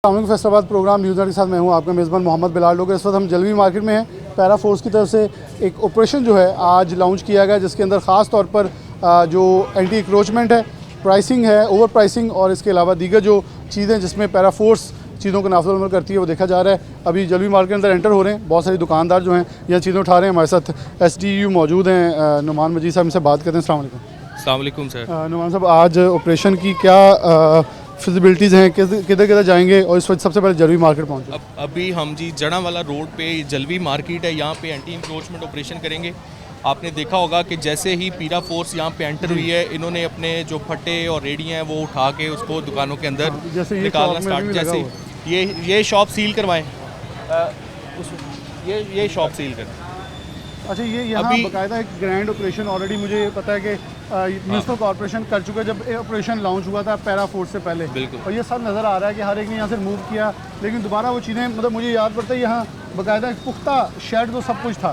Islamic Faisalabad programme news के साथ मैं हूं आपका मेज़बान मोहम्मद बिलाल लोग। इस वक्त हम जलवी मार्केट में हैं। पैरा फोर्स की तरफ से एक ऑपरेशन जो है आज लॉन्च किया गया, जिसके अंदर ख़ास तौर पर जो एंटी इंक्रोचमेंट है, प्राइसिंग है, ओवर प्राइसिंग और इसके अलावा दीगर जो चीज़ें जिसमें पैरा फोर्स चीज़ों को नाफिज अमल करती है वो देखा जा रहा है। अभी जलवी मार्केट के अंदर एंटर हो रहे हैं, बहुत सारी दुकानदार जो हैं यह चीज़ें उठा रहे हैं। हमारे साथ SDU मौजूद हैं, नुमान मजीद साहब, इनसे बात करते हैं। अस्सलाम वालेकुम सर। नुमान साहब, आज ऑपरेशन की क्या फिजिबिलिटीज़ हैं, किधर किधर जाएंगे और इस वक्त सबसे पहले जलवी मार्केट पहुँचे? अभी हम जी जड़ावाला रोड पे जलवी मार्केट है, यहाँ पे एंटी इंक्रोचमेंट ऑपरेशन करेंगे। आपने देखा होगा कि जैसे ही पीरा फोर्स यहाँ पे एंटर हुई है, इन्होंने अपने जो फट्टे और रेडियाँ हैं वो उठा के उसको दुकानों के अंदर निकालना स्टार्ट। जैसे ये शॉप सील करवाएं, ये शॉप सील करें। अच्छा, ये यहाँ बाकायदा एक ग्रैंड ऑपरेशन ऑलरेडी मुझे पता है कि म्यूनसिपल कॉर्पोरेशन कर चुका है जब ऑपरेशन लॉन्च हुआ था पैरा फोर्स से पहले। और ये सब नज़र आ रहा है कि हर एक ने यहाँ से मूव किया, लेकिन दोबारा वो चीज़ें, मतलब मुझे याद पड़ता है यहाँ बाकायदा एक पुख्ता शेड तो सब कुछ था।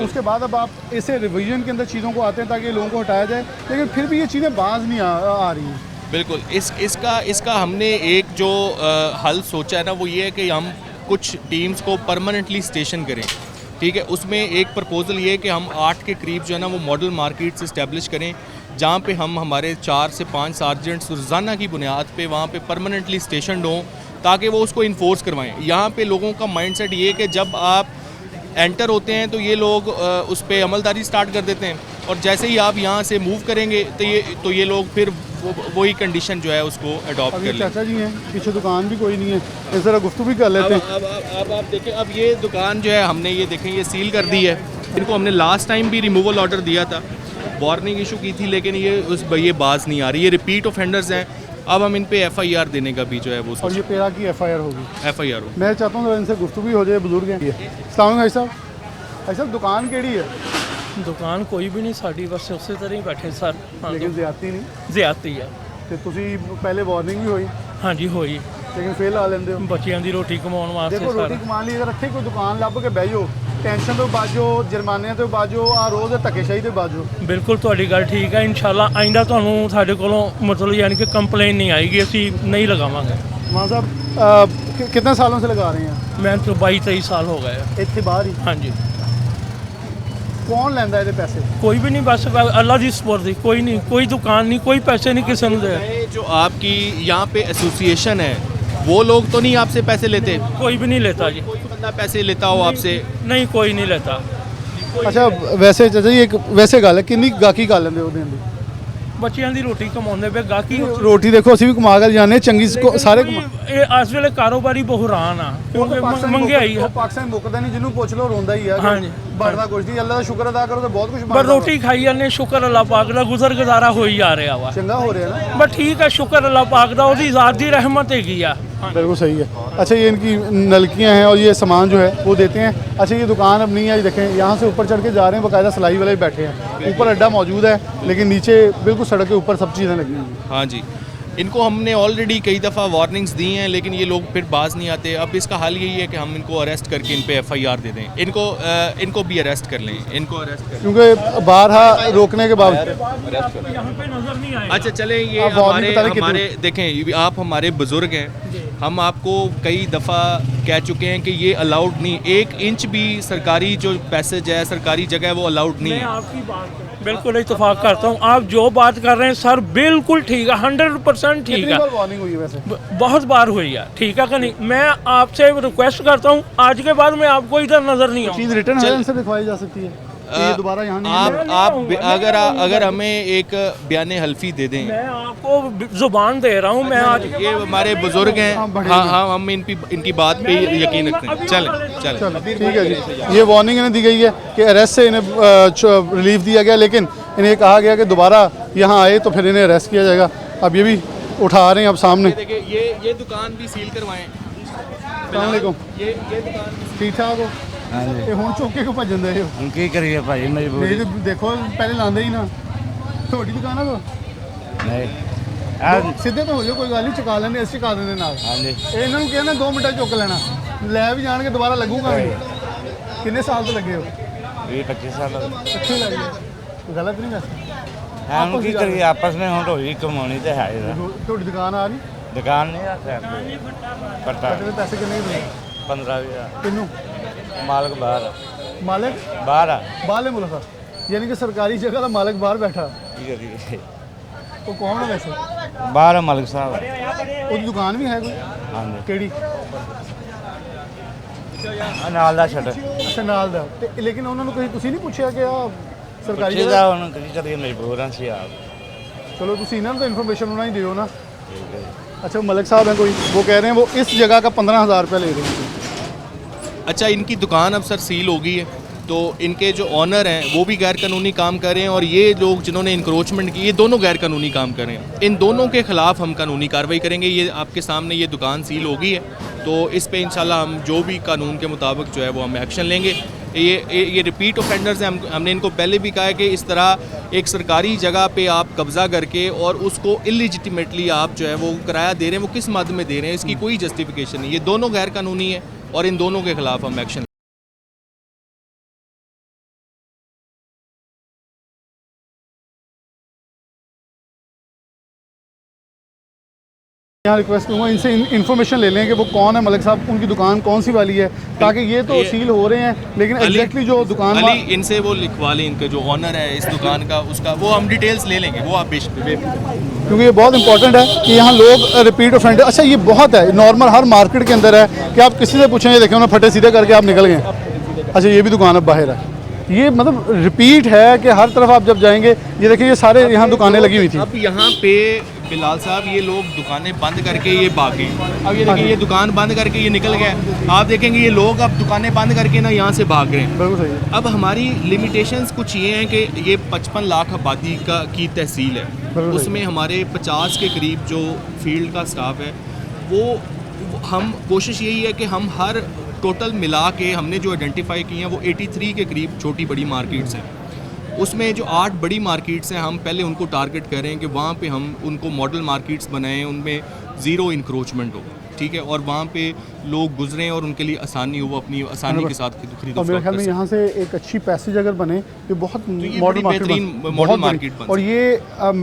उसके बाद अब आप ऐसे रिवीजन के अंदर चीज़ों को आते हैं ताकि लोगों को हटाया जाए, लेकिन फिर भी ये चीज़ें बाज नहीं आ रही हैं। बिल्कुल, इसका हमने एक जो हल सोचा है ना, वो ये है कि हम कुछ टीम्स को परमानेंटली स्टेशन करें। ठीक है, उसमें एक प्रपोज़ल ये है कि हम 8 के करीब जो है ना वो मॉडल मार्केट्स इस्टेब्लिश करें, जहाँ पे हम हमारे 4 से 5 सार्जेंट्स रोज़ाना की बुनियाद पे वहाँ पे परमानेंटली स्टेशन हों, ताकि वो उसको इन्फोर्स करवाएं। यहाँ पे लोगों का माइंडसेट ये है कि जब आप एंटर होते हैं तो ये लोग उस पर अमलदारी स्टार्ट कर देते हैं, और जैसे ही आप यहाँ से मूव करेंगे तो ये लोग फिर वही कंडीशन जो है उसको अडॉप्ट कर लें। चाचा जी हैं पीछे, दुकान भी कोई नहीं है, इस तरह गुफ्तगू भी कर लेते हैं। अब आप देखें, अब ये दुकान जो है हमने ये देखें ये सील कर दी है। इनको हमने लास्ट टाइम भी रिमूवल ऑर्डर दिया था, वार्निंग इशू की थी, लेकिन ये बाज नहीं आ रही। ये रिपीट ऑफेंडर्स हैं। अब हम इन पे FIR देने का भी जो है वो, और ये पैरा की FIR होगी। FIR होगी। मैं चाहता हूँ इनसे गुफ्तगू भी हो जाए, बुजुर्ग हैं। अस्सलाम भाई साहब, भाई साहब दुकान केड़ी है? दुकान कोई भी नहीं साड़ी, बस उस तरह ही बैठे सर। हाँ, लेकिन ज्यादती नहीं? ज्यादती है। ਤੇ ਤੁਸੀਂ ਪਹਿਲੇ ਵਾਰਨਿੰਗ ਵੀ ਹੋਈ? ਹਾਂਜੀ ਹੋਈ, ਲੇਕਿਨ ਫੇਲ ਆ ਲੈਂਦੇ ਹੋ। ਬੱਚਿਆਂ ਦੀ ਰੋਟੀ ਕਮਾਉਣ ਵਾਸਤੇ ਦੇਖੋ, ਰੋਟੀ ਕਮਾਉਣ ਲਈ ਅਗਰ ਇੱਥੇ ਕੋਈ ਦੁਕਾਨ ਲੱਭ ਕੇ ਬਹਿ ਜਾਓ, ਟੈਨਸ਼ਨ ਤੋਂ ਬਾਜੋ, ਜੁਰਮਾਨਿਆਂ ਤੋਂ ਬਾਜੋ, ਆ ਰੋਜ਼ ਧੱਕੇਸ਼ਾਹੀ ਤੋਂ ਬਾਜੋ। ਬਿਲਕੁਲ ਤੁਹਾਡੀ ਗੱਲ ਠੀਕ ਹੈ। ਇਨਸ਼ਾਅੱਲਾ ਆਇੰਦਾ ਤੁਹਾਨੂੰ ਸਾਡੇ ਕੋਲੋਂ ਮਤਲਬ ਯਾਨੀ ਕਿ ਕੰਪਲੇਨ ਨਹੀਂ ਆਏਗੀ, ਅਸੀਂ नहीं लगावांगे। ਮਾਨ ਸਾਹਿਬ कितने सालों से लगा रहे हैं? मैं तो 22-23 साल हो गए। ਇੱਥੇ ਬਾਹਰ ਹੀ? हाँ जी। कौन ਲੈਂਦਾ ਇਹਦੇ पैसे? कोई भी नहीं, बस अल्लाह की सुपुर्द, कोई नहीं, कोई दुकान नहीं, कोई पैसे नहीं किसी ने दे। जो आपकी यहाँ पे एसोसिएशन है वो लोग तो नहीं आपसे पैसे लेते? कोई भी नहीं लेता जी। कोई बंदा पैसे लेता हो आपसे? नहीं, कोई नहीं लेता। अच्छा, वैसे चाचा जी एक वैसे गल है, किन्नी गाकी कर लेंदे हो दिन दी? ਬੱਚਿਆਂ ਦੀ ਰੋਟੀ ਕਮਾਉਂਦੇ ਪਏ ਗਾਹਕੀ। ਰੋਟੀ ਦੇਖੋ ਅਸੀਂ ਵੀ ਕਮਾ ਕੇ ਜਾਂਦੇ ਚੰਗੀ, ਸਾਰੇ ਇਹ ਇਸ ਵੇਲੇ ਕਾਰੋਬਾਰੀ ਬੁਹਰਾਨ ਆ, ਕਿਉਂਕਿ ਮੰਗਿਆਈ ਆ। ਪਾਕਿਸਤਾਨ ਮੁੱਕਦਾ ਨਹੀਂ, ਜਿਹਨੂੰ ਪੁੱਛ ਲਓ ਰੋਂਦਾ ਹੀ ਆ। ਹਾਂਜੀ, ਬੜਦਾ ਕੁਝ ਨਹੀਂ, ਅੱਲਾ ਦਾ ਸ਼ੁਕਰ ਅਦਾ ਕਰੋ ਤਾਂ ਬਹੁਤ ਕੁਝ ਪਰ ਰੋਟੀ ਖਾਈ ਜਾਂਦੇ, ਸ਼ੁਕਰ ਅੱਲਾ ਪਾਕ ਦਾ, ਗੁਜ਼ਰ ਗੁਜ਼ਾਰਾ ਹੋਈ ਜਾ ਰਿਹਾ ਵਾ। ਚੰਗਾ ਹੋ ਰਿਹਾ ਨਾ, ਬਸ ਠੀਕ ਹੈ, ਸ਼ੁਕਰ ਅੱਲਾ ਪਾਕ ਦਾ, ਉਹਦੀ ਜ਼ਾਤ ਦੀ रहमत ਹੈਗੀ ਆ। बिल्कुल सही है। अच्छा, ये इनकी नलकियाँ हैं और ये सामान जो है वो देते हैं। अच्छा, ये दुकान अब नहीं है, देखें यहाँ से ऊपर चढ़ के जा रहे हैं, बाकायदा सिलाई वाले बैठे हैं, ऊपर अड्डा मौजूद है, लेकिन नीचे बिल्कुल सड़क के ऊपर सब चीज़ें लगी हुई हैं। हाँ जी, इनको हमने ऑलरेडी कई दफ़ा वार्निंग्स दी हैं, लेकिन ये लोग फिर बाज नहीं आते। अब इसका हल यही है कि हम इनको अरेस्ट करके इन पे FIR दे दें, इनको भी अरेस्ट कर लें, इनको अरेस्ट कर, क्योंकि बारहा रोकने के बाद यहाँ पे नजर नहीं आएगा। अच्छा चले, ये हमारे देखें, आप हमारे बुज़ुर्ग हैं, हम आपको कई दफ़ा कह चुके हैं कि ये अलाउड नहीं, 1 इंच भी सरकारी जो पैसेज है, सरकारी जगह है, वो अलाउड नहीं है। आपकी बात बिल्कुल इत्तेफाक करता हूँ, आप जो बात कर रहे हैं सर बिल्कुल ठीक है, 100% ठीक है। वार्निंग हुई है वैसे? बहुत बार हुई है, ठीक है कि नहीं? मैं आपसे रिक्वेस्ट करता हूँ आज के बाद मैं आपको इधर नजर नहीं आऊँ। चीज़ रिटर्न है, इनसे दिखवाई जा सकती है, ये दोबारा यहाँ नहीं। आप अगर हमें एक बयान हल्फी दे दें, मैं आपको जुबान दे रहा हूँ। मैं आज, ये हमारे बुजुर्ग हैं, हाँ हम इनकी बात पे यकीन रखते हैं। चल ठीक है जी। ये वार्निंग इन्हें दी गई है कि अरेस्ट से इन्हें रिलीफ दिया गया, लेकिन इन्हें कहा गया कि दोबारा यहाँ आए तो फिर इन्हें अरेस्ट किया जाएगा। अब ये भी उठा रहे हैं अब सामने। देखिए ये दुकान भी सील करवाएं। ये दुकान ठीक ठाक हो? हाँ जी। ये हुण चौके को भजन दे हो की करिए भाई, मजबूरी। देखो पहले लांदे ही ना, थोड़ी दुकान है तो नहीं सीधे तो हो जाओ, कोई गल नहीं, चुका लेंगे, इस चुका देंगे नाल। हाँ जी, इन्होंने कहना 2 मिनट चुक लेना, लै भी जान के दोबारा लगूगा भी। कितने साल तो लगे हो? 20-25 साल अच्छे लग गए, गलत नहीं वैसे? हम की करिए, आपस में हम रोजी कमानी तो है। थोड़ी दुकान आ रही ਦੁਕਾਨ ਨਹੀਂ ਆ ਸਕਦੇ ਪੱਟਾ ਦੇ ਪੈਸੇ ਕਿੰਨੇ ਦੇ 15,000 ਕਿੰਨੂੰ ਮਾਲਕ ਬਾਹਰ ਆ। ਮਾਲਕ ਬਾਹਰ ਆ ਬਾਹਰਲੇ ਮੁਲਕ ਆ ਯਾਨੀ ਕਿ ਸਰਕਾਰੀ ਜਗ੍ਹਾ ਦਾ ਮਾਲਕ ਬਾਹਰ ਬੈਠਾ ਕੀ ਕਰੀਏ ਉਹ ਕੌਣ ਹੈ ਵੈਸੇ ਬਾਹਰ ਆ ਮਾਲਕ ਸਾਹਿਬ ਉਹਦੀ ਦੁਕਾਨ ਵੀ ਹੈ ਕੋਈ ਹਾਂਜੀ ਕਿਹੜੀ ਆਹ ਨਾਲ ਦਾ ਛੱਡ ਅੱਛਾ ਨਾਲ ਦਾ ਤੇ ਲੇਕਿਨ ਉਹਨਾਂ ਨੂੰ ਤੁਸੀਂ ਨਹੀਂ ਪੁੱਛਿਆ ਕਿ ਆ ਸਰਕਾਰੀ ਪੁੱਛੇ ਜਗ੍ਹਾ ਦਾ ਹੁਣ ਕਦੀ ਕਦੀ ਮਜਬੂਰਾਂ ਸੀ ਆਪ चलो तुम इन्होंने तो इन्फॉर्मेशन होना ही दियो ना ਠੀਕ ਹੈ ਜੀ। अच्छा मलिक साहब हैं कोई वो कह रहे हैं वो इस जगह का 15,000 रुपया ले रहे हैं अच्छा, इनकी दुकान अब सर सील हो गई है, तो इनके जो ऑनर हैं वो भी गैर कानूनी काम कर रहे हैं और ये लोग जिन्होंने इंक्रोचमेंट की ये दोनों गैर कानूनी काम कर रहे हैं। इन दोनों के ख़िलाफ़ हम कानूनी कार्रवाई करेंगे। ये आपके सामने ये दुकान सील हो गई है, तो इस पे इंशाल्लाह हम जो भी कानून के मुताबिक जो है वो हम एक्शन लेंगे। ये रिपीट ऑफेंडर्स हैं। हमने इनको पहले भी कहा है कि इस तरह एक सरकारी जगह पे आप कब्ज़ा करके और उसको इलिजिटिमेटली आप जो है वो किराया दे रहे हैं, वो किस मद में दे रहे हैं, इसकी कोई जस्टिफिकेशन नहीं। ये दोनों गैर कानूनी है और इन दोनों के ख़िलाफ़ हम एक्शन यहाँ रिक्वेस्ट करूँगा इनसे इन्फॉर्मेशन ले लें कि वो कौन है मलिक साहब, उनकी दुकान कौन सी वाली है, ताकि ये तो सील हो रहे हैं लेकिन एग्जैक्टली जो दुकान अली इनसे वो लिखवा लें, इनके जो ऑनर है इस दुकान का उसका वो हम डिटेल्स ले लेंगे, वो आप क्योंकि ये बहुत इंपॉर्टेंट है कि यहाँ लोग रिपीट ऑफेंडर। अच्छा ये बहुत है नॉर्मल, हर मार्केट के अंदर है कि आप किसी से पूछें, ये देखें उन्हें फटे सीधे करके आप निकल गए। अच्छा ये भी दुकान अब बाहर है, ये मतलब रिपीट है कि हर तरफ आप जब जाएंगे ये देखिए ये सारे यहाँ दुकानें लगी हुई थी। अब यहाँ पे बिलाल साहब ये लोग दुकानें बंद करके ये भागे। अब ये देखिए ये दुकान बंद करके ये निकल गए। आप देखेंगे ये लोग अब दुकानें बंद करके ना यहाँ से भाग रहे हैं। बिल्कुल सही है। अब हमारी लिमिटेशंस कुछ ये हैं कि ये 55 लाख आबादी की तहसील है, उसमें हमारे 50 के करीब जो फील्ड का स्टाफ है वो हम कोशिश यही है कि हम हर टोटल मिला के हमने जो आइडेंटिफाई की हैं वो 83 के करीब छोटी बड़ी मार्केट्स हैं। उसमें जो 8 बड़ी मार्केट्स हैं हम पहले उनको टारगेट करें कि वहाँ पे हम उनको मॉडल मार्केट्स बनाएं, उनमें ज़ीरो इंक्रोचमेंट हो, ठीक है, और वहाँ पे लोग गुजरें और उनके लिए आसानी हो, वो अपनी आसानी के साथ खरीदो। और मेरे ख्याल में यहाँ से एक अच्छी पैसेज अगर बने ये बहुत बड़ी बेहतरीन मॉडल मार्केट बन। और ये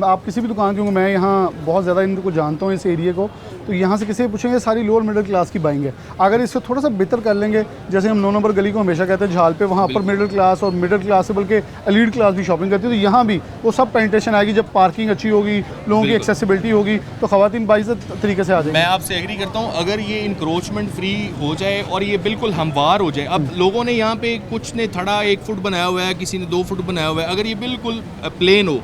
आप किसी भी दुकान, क्योंकि मैं यहाँ बहुत ज़्यादा इनको जानता हूँ इस एरिया को, तो यहाँ से किसी से पूछेंगे सारी लोअर मिडिल क्लास की बाइंग है। अगर इसको थोड़ा सा बेहतर कर लेंगे, जैसे हम 9 नंबर गली को हमेशा कहते हैं झाल पे, वहाँ पर मिडिल क्लास और मिडिल क्लास से बल्कि एलीट क्लास भी शॉपिंग करती है, तो यहाँ भी वो सब पेनिट्रेशन आएगी। जब पार्किंग अच्छी होगी, लोगों की एक्सेसिबिलिटी होगी, तो ख़वातीन बाइज़्ज़त तरीके से आ जाएंगी। मैं आपसे एग्री करता हूँ, अगर ये इंक्रोचमेंट फ्री हो जाए और ये बिल्कुल हमवार हो जाए। अब लोगों ने यहाँ पे कुछ ने थड़ा 1 फुट बनाया हुआ है, किसी ने 2 फुट बनाया हुआ है, अगर ये बिल्कुल प्लेन हो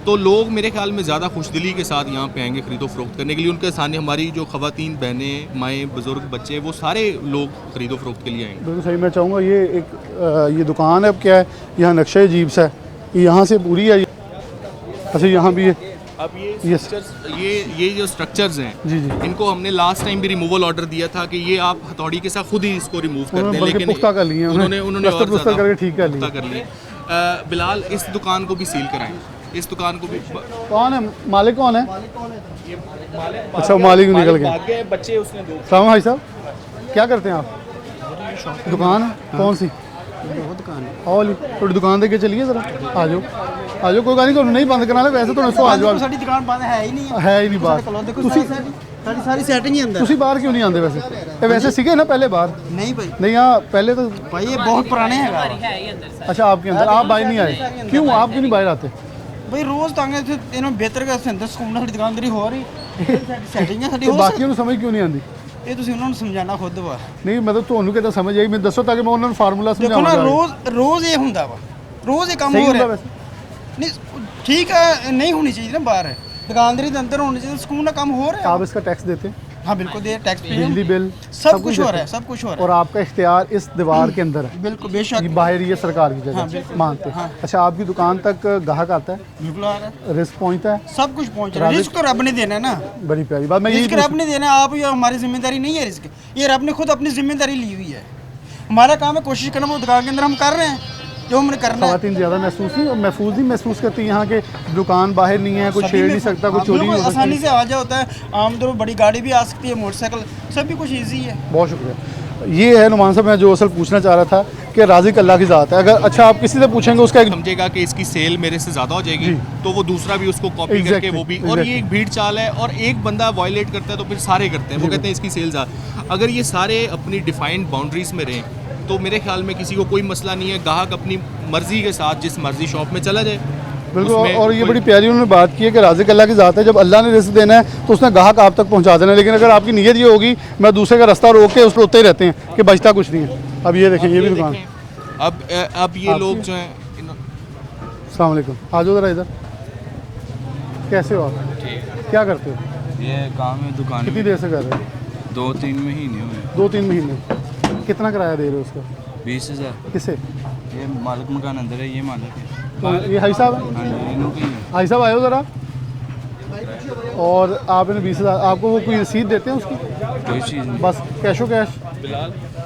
तो लोग मेरे ख्याल में ज़्यादा खुशदिली के साथ यहाँ पे आएंगे खरीदो फरोख्त करने के लिए। उनके सामने हमारी जो ख़वातीन, बहनें, माएँ, बुज़ुर्ग, बच्चे, वो सारे लोग खरीदो फरोख्त के लिए आएंगे। बिल्कुल सही। मैं चाहूँगा ये एक ये दुकान है, अब क्या है यहाँ नक्शा अजीब सा है, यहाँ से पूरी है। अच्छा यहाँ भी है। अब ये जो स्ट्रक्चर्स हैं जी जी, इनको हमने लास्ट टाइम भी रिमूवल ऑर्डर दिया था कि ये आप हथौड़ी के साथ खुद ही इसको रिमूव कर दें, लेकिन पुख्ता कर लिए उन्होंने और पुख्ता करके ठीक कर पुख्ता कर लिए। बिलाल इस दुकान को भी सील कराएं, इस दुकान को भी। कौन है मालिक, कौन है? अच्छा मालिक निकल गए, बच्चे उसने दो। सलाम भाई साहब, क्या करते हैं आप? दुकान है कौन सी? दुकान है और थोड़ी दुकान देके चलिए जरा, आ जाओ आ जाओ, कोई गल नहीं, नहीं बंद कराना, वैसे तो आ जाओ। ਸਾਡੀ ਦੁਕਾਨ ਬੰਦ ਹੈ ਹੀ ਨਹੀਂ है ही नहीं बात। ਸਾਡੀ ਸਾਰੀ ਸੈਟਿੰਗ ਹੀ ਅੰਦਰ। ਤੁਸੀਂ ਬਾਹਰ क्यों नहीं आते वैसे? ये वैसे सीखे ना पहले बाहर? ਨਹੀਂ ਭਾਈ नहीं यहाँ पहले तो। ਭਾਈ ਇਹ ਬਹੁਤ ਪੁਰਾਣੇ ਹੈਗਾ अच्छा आपके अंदर, आप बाहर नहीं आए क्यों? आप क्यों नहीं बाहर आते? ਭਾਈ ਰੋਜ਼ ਤੰਗ ਇੱਥੇ ਇਹਨੂੰ ਬਿਹਤਰ ਕਰ ਸੰਦਰ ਸਕੂਲ ਨਾਲ ਸਾਡੀ ਦੁਕਾਨਦਾਰੀ ਹੋ ਰਹੀ ਸੈਟਿੰਗ ਹੈ ਸਾਡੀ तो ਹੋ बाकियों ਨੂੰ ਸਮਝ क्यों नहीं आती? ਇਹ ਤੁਸੀਂ ਉਹਨਾਂ ਨੂੰ ਸਮਝਾਉਣਾ ਖੁਦ ਵਾ। नहीं मतलब ਤੁਹਾਨੂੰ ਕਿਦਾਂ ਸਮਝ ਆਈ, ਮੈਨੂੰ ਦੱਸੋ ਤਾਂ ਕਿ ਮੈਂ ਉਹਨਾਂ ਨੂੰ ਫਾਰਮੂਲਾ ਦੇਖੋ ਨਾ ਸਮਝਾਵਾਂਗਾ। ਰੋਜ਼ ਇਹ ਹੁੰਦਾ ਵਾ, ਰੋਜ਼ ਇਹ ਕੰਮ ਸਹੀ ਹੋ ਹੁੰਦਾ ਰਿਹਾ। वैसे। ਨਹੀਂ ਠੀਕ ਹੈ, ਨਹੀਂ ਹੋਣੀ ਚਾਹੀਦੀ ਨਾ ਬਾਹਰ, ਦੁਕਾਨਦਾਰੀ ਦੇ ਅੰਦਰ ਹੋਣੀ ਚਾਹੀਦੀ, ਸਕੂਲ ਨਾਲ ਕੰਮ ਹੋ ਰਿਹਾ। आप इसका टैक्स देते हैं? हाँ बिल्कुल दे, टैक्स पे बिजली बिल सब कुछ हो देते रहा है, हैं। सब कुछ हो रहा और आपका इख्तियार इस दीवार के अंदर है, है बिल्कुल बेशक ये बाहर ये सरकार की हाँ, जगह बिल्कुल। मानते हैं। हाँ। अच्छा आपकी दुकान तक गाहक आता है, बिल्कुल आ रहा है, रिस्क पहुंचता है? सब कुछ पहुंच रहा है। रिस्क तो रब ने देना है ना, बड़ी प्यारी बात। मैं यही रिस्क रब ने देना है, आप ये हमारी जिम्मेदारी नहीं है रिस्क, ये रब ने खुद अपनी जिम्मेदारी ली हुई है। हमारा काम है कोशिश करना, वो दुकान के अंदर हम कर रहे हैं जो हमने करना है। खवातीन ज़्यादा महफूज नहीं महसूस करती यहाँ के दुकान बाहर नहीं है, कोई छेड़ नहीं सकता, कोई चोरी नहीं हो आसानी सकती। से आ जा होता है, आमतौर पर बड़ी गाड़ी भी आ सकती है, मोटरसाइकिल, सब भी कुछ ईजी है। बहुत शुक्रिया। ये है नुमान साहब, मैं जो असल पूछना चाह रहा था कि राज़िक अल्लाह की ज़ात है। अगर अच्छा आप किसी से पूछेंगे उसका एक समझेगा कि इसकी सेल मेरे से ज़्यादा हो जाएगी तो वो दूसरा भी उसको कॉपी करके Exactly, वो भी, और ये एक भीड़ चाल है, और एक बंदा वायलेट करता है तो फिर सारे करते हैं, वो कहते हैं इसकी सेल ज़्यादा। अगर ये सारे अपनी डिफाइंड बाउंड्रीज में रहें तो मेरे ख्याल में किसी को कोई मसला नहीं है, ग्राहक अपनी मर्ज़ी के साथ जिस मर्ज़ी शॉप में चला जाए। बिल्कुल। उसमें और ये कोई- बड़ी प्यारी उन्होंने बात की है कि राज़िक अल्लाह की ज़ात है, जब अल्लाह ने रिज़्क देना है तो उसने ग्राहक आप तक पहुंचा देना है। लेकिन अगर आपकी नीयत ये होगी मैं दूसरे का रास्ता रोक के उस पर उतरे रहते हैं कि बचता कुछ नहीं है। अब ये देखें, ये भी दुकान। अब ये लोग जो हैं अस्सलाम वालेकुम, आ जाओ ज़रा इधर। कैसे हो आप? क्या करते हो? ये काम है दुकान कितनी में, देर से कर रहे हो? 2-3 महीने हुए। 2-3 महीने। कितना किराया दे रहे हो उसका? 20,000। किसे? ये मालिक मकान अंदर है, ये मालिक है। तो ये हाई साहब है? हाँ जी, इन्हों की है। हाई साहब आयो ज़रा। और आपने 20,000, आपको वो कोई रसीद देते हैं उसकी? कोई चीज़ नहीं बस कैशो कैश?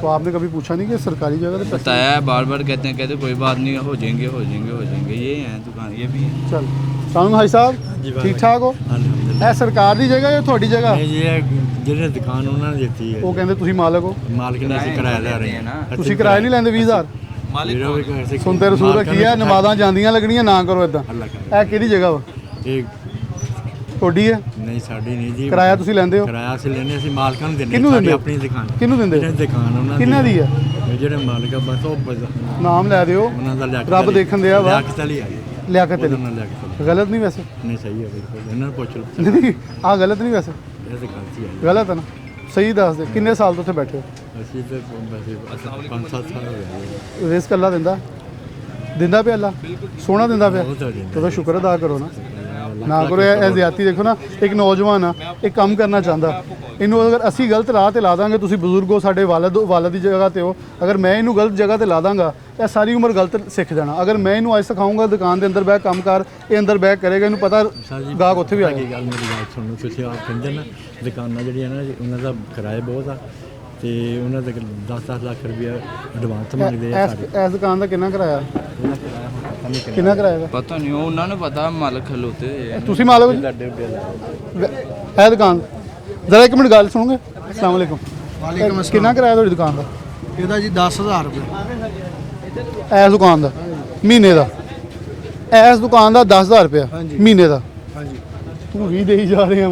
तो आपने कभी पूछा नहीं कि सरकारी जगह पे पैसे- बताया है, बार बार कहते कोई बात नहीं, हो जाएंगे हो जाएंगे हो जाएंगे। ये है दुकान, ये भी है। चल सामने भाई साहब ठीक ठाक हो? ਇਹ ਸਰਕਾਰ ਦੀ ਜਗ੍ਹਾ ਜਾਂ ਤੁਹਾਡੀ ਜਗ੍ਹਾ? ਇਹ ਜਿਹੜੇ ਦੁਕਾਨ ਉਹਨਾਂ ਨੇ ਦਿੱਤੀ ਹੈ ਉਹ ਕਹਿੰਦੇ ਤੁਸੀਂ ਮਾਲਕ ਹੋ, ਮਾਲਕ ਨੇ ਅਸੀਂ ਕਿਰਾਇਆ ਲੈ ਰਹੇ ਹਾਂ ਤੁਸੀਂ ਕਿਰਾਇਆ ਨਹੀਂ ਲੈਂਦੇ 20,000? मालिक ਜਿਹੜਾ ਵੀ ਕਿਸੇ ਸੁਣਤੇ ਰਸੂਲ ਰੱਖੀ ਹੈ, ਨਮਾਜ਼ਾਂ ਜਾਂਦੀਆਂ ਲੱਗਣੀਆਂ, ਨਾ ਕਰੋ ਇਦਾਂ। ਅੱਲਾ ਕਰੇ ਇਹ ਕਿਹੜੀ ਜਗ੍ਹਾ ਵਾ? ਇਹ ਤੁਹਾਡੀ ਹੈ? ਨਹੀਂ ਸਾਡੀ ਨਹੀਂ ਜੀ, ਕਿਰਾਇਆ ਤੁਸੀਂ ਲੈਂਦੇ ਹੋ? ਕਿਰਾਇਆ ਅਸੀਂ ਲੈਂਦੇ, ਅਸੀਂ ਮਾਲਕਾਂ ਨੂੰ ਦਿੰਦੇ ਕਿਹਨੂੰ ਸਾਡੀ ਦਿੰਦੇ? ਆਪਣੀ ਦੁਕਾਨ। ਕਿਹਨੂੰ ਦਿੰਦੇ? ਜਿਹੜੇ ਦੁਕਾਨ ਉਹਨਾਂ ਕਿਹਨਾਂ ਦੀ ਹੈ? ਇਹ ਜਿਹੜੇ ਮਾਲਕ ਆ ਬਸ ਉਹ ਨਾਮ ਲੈ ਦਿਓ। ਉਹਨਾਂ ਦਾ ਲਿਆਕਤ ਰੱਬ ਦੇਖਣ ਦਿਆ ਵਾ। ਲਿਆਕਤ ਵਾਲੀ ਆ ਲਿਆਕਤ ਉਹਦਾ ਅਲੀ। ਨਾਲ ਲਿਆਕਤ ਵਾਲੀ। ਗਲਤ ਨਹੀਂ ਵੈਸੇ? ਨਹੀਂ ਸਹੀ ਹੈ ਬਿਲਕੁਲ, ਇਹਨਾਂ ਨੂੰ ਪੁੱਛ ਲਓ। ਨਹੀਂ ਆਹ ਗਲਤ ਨਹੀਂ ਵੈਸੇ? ਇਹ ਤਾਂ ਗਲਤੀ ਹੈ ਗਲਤ ਹੈ ਨਾ? ਸਹੀ ਦੱਸ ਦੇ, ਕਿੰਨੇ ਸਾਲ ਤੋਂ ਉੱਥੇ ਬੈਠੇ ਹੋ? ਅਸੀਂ ਤਾਂ ਵੈਸੇ 5-7 ਸਾਲ ਹੋ ਗਏ। ਰਿਜ਼ਕ ਅੱਲਾ ਦਿੰਦਾ? ਦਿੰਦਾ ਪਿਆ ਅੱਲਾ? ਸੋਹਣਾ ਦਿੰਦਾ ਪਿਆ? ਬਹੁਤ ਦਿੰਦਾ। तो शुक्र अदा करो ना करो ये ज्यादती। देखो ना, एक नौजवान आ एक काम करना चाहता, इनू अगर असी गलत राह ते ला दांगे, तुसी बुजुर्ग हो, साडे वालद की जगह ते हो, अगर मैं इनू गलत जगह ते ला दांगा ये सारी उम्र गलत सीख जाना। अगर मैं इनू अज सिखाऊंगा दुकान के अंदर बह काम कर, ये अंदर बह करेगा, इनू पता गाहक उत्थे भी ਕੀ आएगा। ਗੱਲ ਮੇਰੀ ਗੱਲ ਸੁਣੋ, ਤੁਸੀਂ ਆਪ ਕਹਿੰਦੇ ਨਾ ਦੁਕਾਨਾਂ ਜਿਹੜੀਆਂ ਨਾ ਉਹਨਾਂ ਦਾ ਕਿਰਾਇਆ ਬਹੁਤ ਆ ਤੇ ਉਹਨਾਂ ਦੇ 10-10 ਲੱਖ ਰੁਪਇਆ ਐਡਵਾਂਸ ਮੰਗਦੇ ਆ ਸਾਰੇ। इस दुकान का कितना किराया? ਉਹਨਾਂ ਕਿਰਾਇਆ ਹੁਣ ਪਤਾ ਨਹੀਂ ਕਿੰਨਾ कितना किराया? पता नहीं, ਉਹਨਾਂ ਨੂੰ ਪਤਾ ਮਾਲਕ ਖਲੋਤੇ ਹੋਏ ਆ। तुसी मालो जी ਸਾਡੇ ਬਿੱਲ है दुकान। जरा एक मिनट गल सुनोगे? अस्सलाम वालेकुम। कितना किराया थोड़ी दुकान का? ਇਹਦਾ ਜੀ 10,000 ਰੁਪਏ। ਇਸ ਦੁਕਾਨ ਦਾ ਮਹੀਨੇ ਦਾ? ਇਸ ਦੁਕਾਨ ਦਾ 10,000 ਰੁਪਇਆ ਮਹੀਨੇ ਦਾ? ਹਾਂਜੀ। तू भी दे ही जा रहे हैं।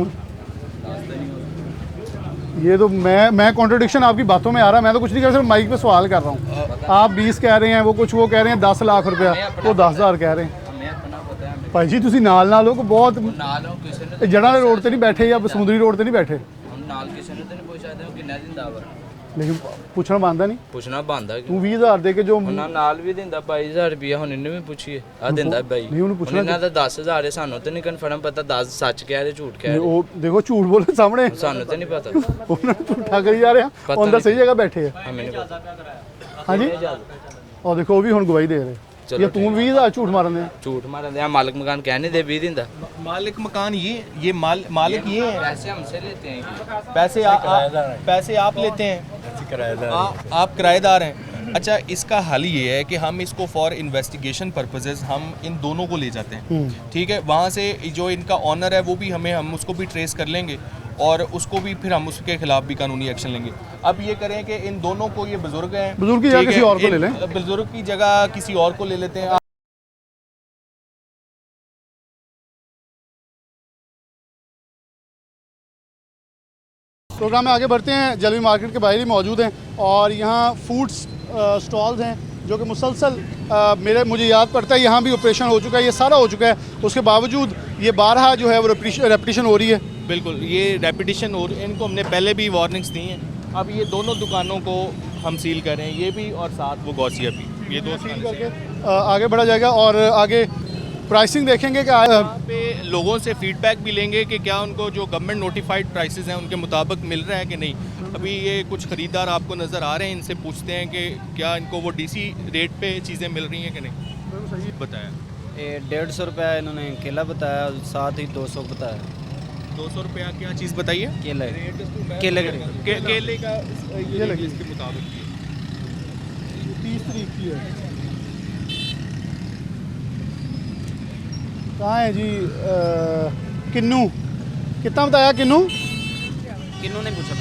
ये तो मैं कॉन्ट्रडिक्शन आपकी बातों में आ रहा है। मैं तो कुछ नहीं कर रहा, सिर्फ माइक पे सवाल कर रहा हूँ। आप 20 कह रहे हैं, वो कुछ वो कह रहे हैं 10 लाख रुपया, वो 10,000 कह रहे हैं। भाई जी तुसी नाल नाल हो, बहुत ਨਾਲ ਉਹ ਕਿਸੇ ਨੇ जड़ा वाले रोड ते नहीं बैठे या समुद्री रोड ते नहीं बैठे, ਹੁਣ ਨਾਲ ਕਿਸੇ ਨੇ ਤਾਂ ਨਹੀਂ ਪੁੱਛਿਆ ਤੇ ਉਹ ਕਿੰਨਾ ਦਿੰਦਾ ਵਾ। लेकिन पूछना बनता नहीं। ਪੁੱਛਣਾ ਬੰਦਾ ਕਿ तू 20,000 दे के जो ਉਹਨਾਂ ਨਾਲ ਵੀ ਦਿੰਦਾ 22,000 ਰੁਪਇਆ। ਹੁਣ ਇਹਨੂੰ ਵੀ ਪੁੱਛੀਏ, ਆ ਦਿੰਦਾ ਬਾਈ। ਨਹੀਂ, ਉਹਨੂੰ ਪੁੱਛਣਾ ਹੁਣ ਇਹਨਾਂ ਦਾ 10,000 ਹੈ, ਸਾਨੂੰ ਤਾਂ ਨਹੀਂ ਕਨਫਰਮ ਪਤਾ 10 ਸੱਚ ਕਹਿ ਰਹੇ ਝੂਠ ਕਹਿ ਰਹੇ। वो देखो झूठ बोले सामने, ਸਾਨੂੰ ਤਾਂ ਨਹੀਂ ਪਤਾ, उन्होंने झूठा करी जा रहे हैं, पता उनका नहीं। सही जगह बैठे है। हमें नहीं पता। हाँ जी, और देखो वो भी हुन गवाही दे रहे। चलो ये तू 20,000 झूठ मारन दे। ਝੂਠ ਮਾਰਨ ਦੇ ਆ ਮਾਲਕ ਮਕਾਨ कहने दे 20 ਦਿੰਦਾ। मालिक मकान ये मालिक ये है। पैसे हमसे लेते हैं। पैसे आप लेते हैं, आप किराएदार हैं। अच्छा, इसका हल ये है कि हम इसको फॉर इन्वेस्टिगेशन पर्पसेस हम इन दोनों को ले जाते हैं, ठीक है। वहाँ से जो इनका ऑनर है वो भी हम उसको भी ट्रेस कर लेंगे और उसको भी फिर हम उसके खिलाफ भी कानूनी एक्शन लेंगे। अब ये करें कि इन दोनों को, ये बुजुर्ग हैं, बुजुर्ग की जगह ठीक किसी है, और को ले लें। बुजुर्ग की जगह किसी और को ले लेते हैं। प्रोग्राम में आगे बढ़ते हैं। जलवी मार्केट के बाहर ही मौजूद हैं और यहाँ फूड स्टॉल्स हैं जो कि मुसलसल मुझे याद पड़ता है यहाँ भी ऑपरेशन हो चुका है, ये सारा हो चुका है, उसके बावजूद ये बारहा जो है वो रेपिटेशन हो रही है। बिल्कुल, ये रेपिटेशन और इनको हमने पहले भी वार्निंग्स दी हैं। अब ये दोनों दुकानों को हम सील करें, ये भी और साथ वो गौसिया भी, ये दो सील करके आगे बढ़ा जाएगा और आगे प्राइसिंग देखेंगे कि यहाँ पे लोगों से फीडबैक भी लेंगे कि क्या उनको जो गवर्नमेंट नोटिफाइड प्राइसेस हैं उनके मुताबिक मिल रहा है कि नहीं। अभी ये कुछ ख़रीदार आपको नज़र आ रहे हैं, इनसे पूछते हैं कि क्या इनको वो डीसी रेट पे चीज़ें मिल रही हैं कि नहीं। बताया ये 150 रुपया इन्होंने केला बताया, साथ ही 200 बताया। 200 रुपया क्या चीज़ बताइए? केला केले का ये लगी इसके मुताबिक 30 तारीख की है। कहाँ है जी? किन्नू कितना बताया? किन्नू किन्होंने पूछा?